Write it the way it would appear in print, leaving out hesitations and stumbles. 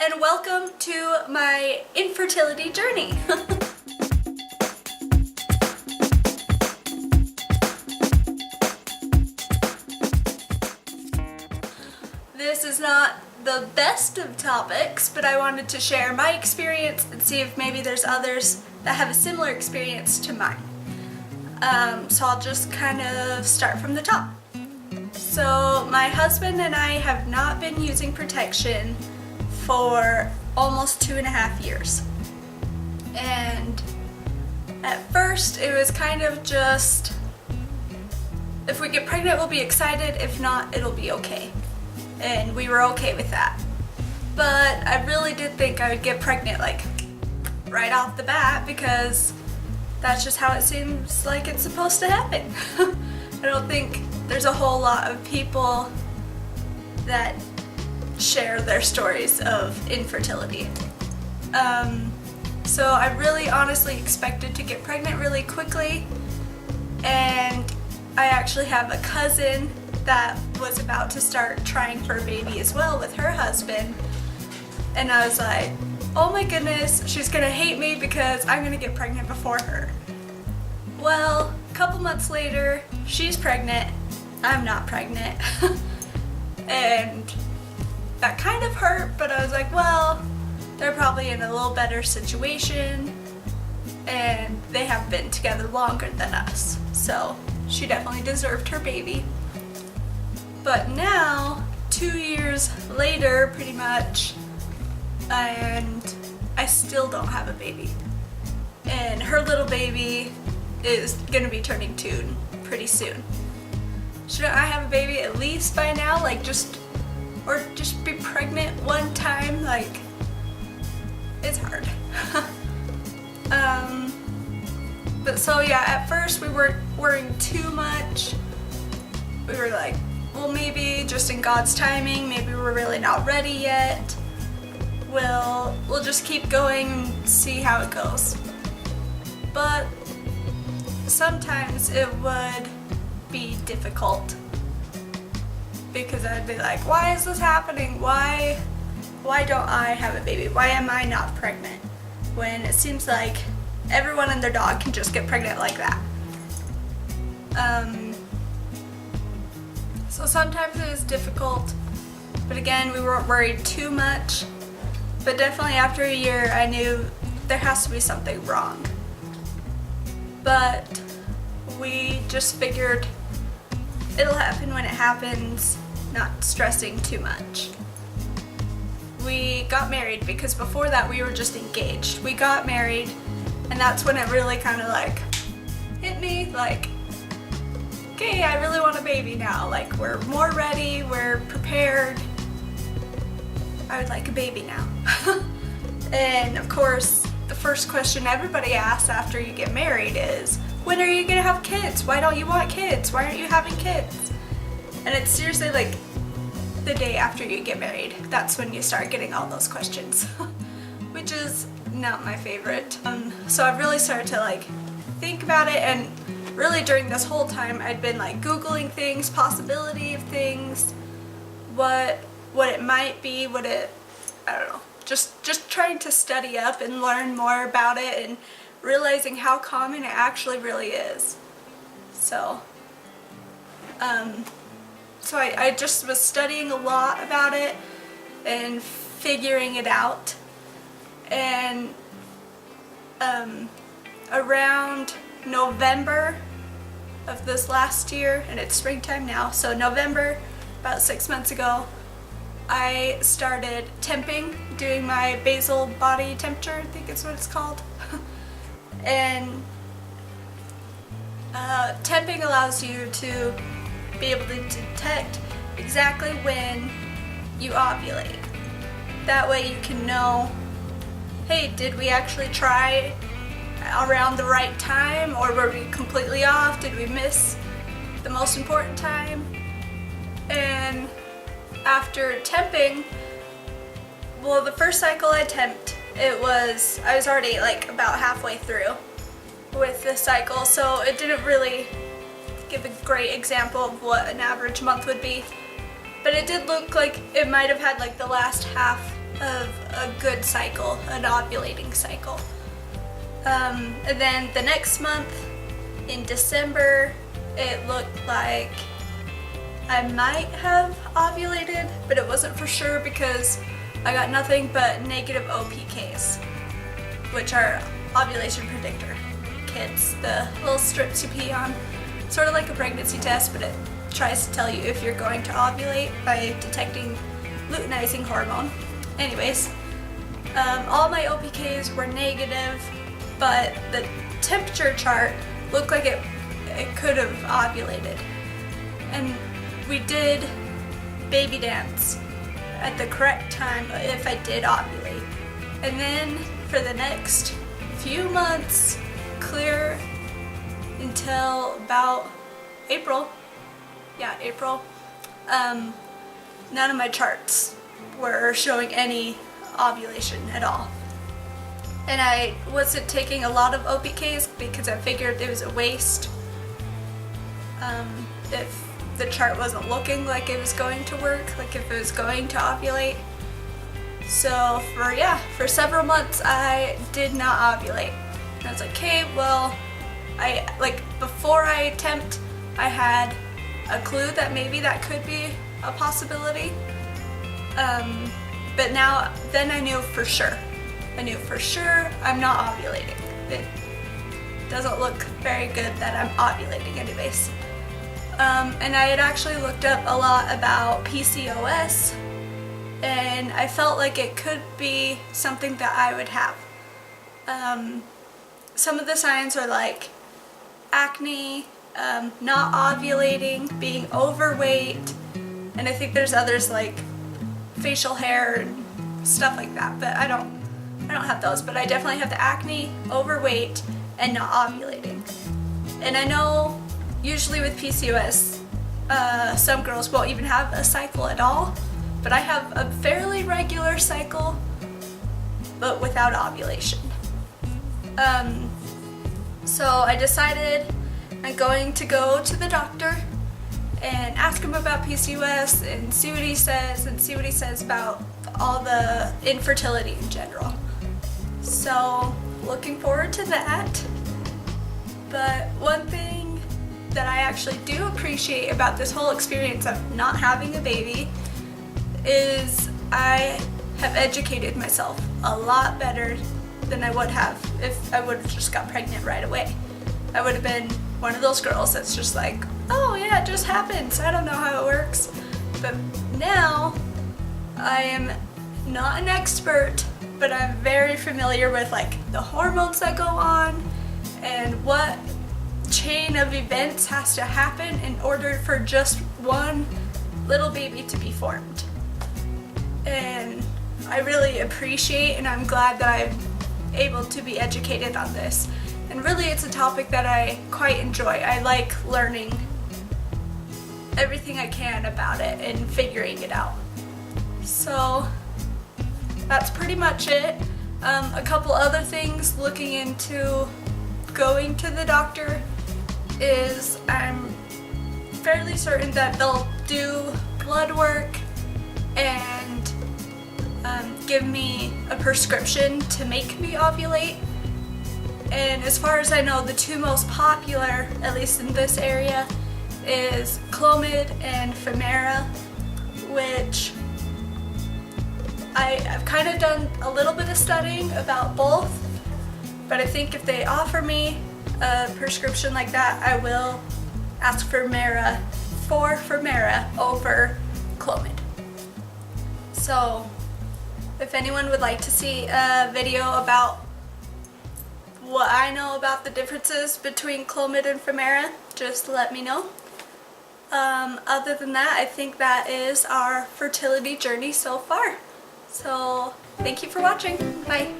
and welcome to my infertility journey. This is not the best of topics, but I wanted to share my experience and see if maybe there's others that have a similar experience to mine. So I'll just kind of start from the top. So my husband and I have not been using protection for almost 2.5 years. And at first it was kind of just, if we get pregnant we'll be excited, if not it'll be okay. And we were okay with that. But I really did think I would get pregnant like right off the bat, because that's just how it seems like it's supposed to happen. I don't think there's a whole lot of people that share their stories of infertility. So I really honestly expected to get pregnant really quickly, and I actually have a cousin that was about to start trying for a baby as well with her husband, and I was like, oh my goodness, she's gonna hate me because I'm gonna get pregnant before her. Well, a couple months later, she's pregnant, I'm not pregnant. And that kind of hurt, but I was like, well, they're probably in a little better situation and they have been together longer than us, so she definitely deserved her baby. But now, 2 years later pretty much, and I still don't have a baby. And her little baby is gonna be turning 2 pretty soon. Shouldn't I have a baby at least by now? Like just be pregnant one time? Like, it's hard. But so yeah, at first we weren't worrying too much. We were like, well, maybe just in God's timing, maybe we're really not ready yet. We'll just keep going and see how it goes. But sometimes it would be difficult, because I'd be like, why is this happening? Why don't I have a baby? Why am I not pregnant? When it seems like everyone and their dog can just get pregnant like that. So sometimes it was difficult, but again, we weren't worried too much. But definitely after a year, I knew there has to be something wrong. But we just figured it'll happen when it happens, not stressing too much. We got married because before that we were just engaged. We got married, and that's when it really kind of like hit me, like, okay, I really want a baby now. Like, we're more ready, we're prepared. I would like a baby now. And of course, the first question everybody asks after you get married is, when are you gonna have kids? Why don't you want kids? Why aren't you having kids? And it's seriously like the day after you get married, that's when you start getting all those questions, which is not my favorite. So I've really started to like think about it, and really during this whole time I'd been like Googling things, possibility of things, what it might be, I don't know, just trying to study up and learn more about it, and realizing how common it actually really is. So I just was studying a lot about it and figuring it out. And around November of this last year, and it's springtime now, so November, about 6 months ago, I started temping, doing my basal body temperature, I think is what it's called. And temping allows you to be able to detect exactly when you ovulate. That way you can know, hey, did we actually try around the right time, or were we completely off? Did we miss the most important time? And after temping, well, the first cycle I temped, I was already like about halfway through with the cycle, so it didn't really give a great example of what an average month would be. But it did look like it might have had like the last half of a good cycle, an ovulating cycle. And then the next month, in December, it looked like I might have ovulated, but it wasn't for sure because I got nothing but negative OPKs, which are ovulation predictor kits, the little strips you pee on, sort of like a pregnancy test, but it tries to tell you if you're going to ovulate by detecting luteinizing hormone. Anyways, all my OPKs were negative, but the temperature chart looked like it could have ovulated. And we did baby dance at the correct time if I did ovulate. And then for the next few months, clear until about April, none of my charts were showing any ovulation at all. And I wasn't taking a lot of OPKs because I figured it was a waste if the chart wasn't looking like it was going to work, like if it was going to ovulate. So for several months I did not ovulate. And I was like, okay, well, before I attempt, I had a clue that maybe that could be a possibility. But then I knew for sure. I'm not ovulating. It doesn't look very good that I'm ovulating anyways. And I had actually looked up a lot about PCOS, and I felt like it could be something that I would have. Some of the signs are like acne, not ovulating, being overweight, and I think there's others like facial hair and stuff like that, but I don't have those, but I definitely have the acne, overweight, and not ovulating. And I know usually with PCOS, some girls won't even have a cycle at all, but I have a fairly regular cycle, but without ovulation. So I decided I'm going to go to the doctor and ask him about PCOS and see what he says about all the infertility in general. So looking forward to that. But one thing that I actually do appreciate about this whole experience of not having a baby is I have educated myself a lot better than I would have if I would have just got pregnant right away. I would have been one of those girls that's just like, oh yeah, it just happens, I don't know how it works. But now I am not an expert, but I'm very familiar with like the hormones that go on and what chain of events has to happen in order for just one little baby to be formed. And I really appreciate, and I'm glad that I'm able to be educated on this. And really it's a topic that I quite enjoy. I like learning everything I can about it and figuring it out. So that's pretty much it. A couple other things looking into going to the doctor is I'm fairly certain that they'll do blood work and give me a prescription to make me ovulate. And as far as I know, the two most popular, at least in this area, is Clomid and Femera, which I've kind of done a little bit of studying about both, but I think if they offer me a prescription like that, I will ask for Femera over Clomid. So if anyone would like to see a video about what I know about the differences between Clomid and Femera, just let me know. Other than that, I think that is our fertility journey so far. So thank you for watching. Bye.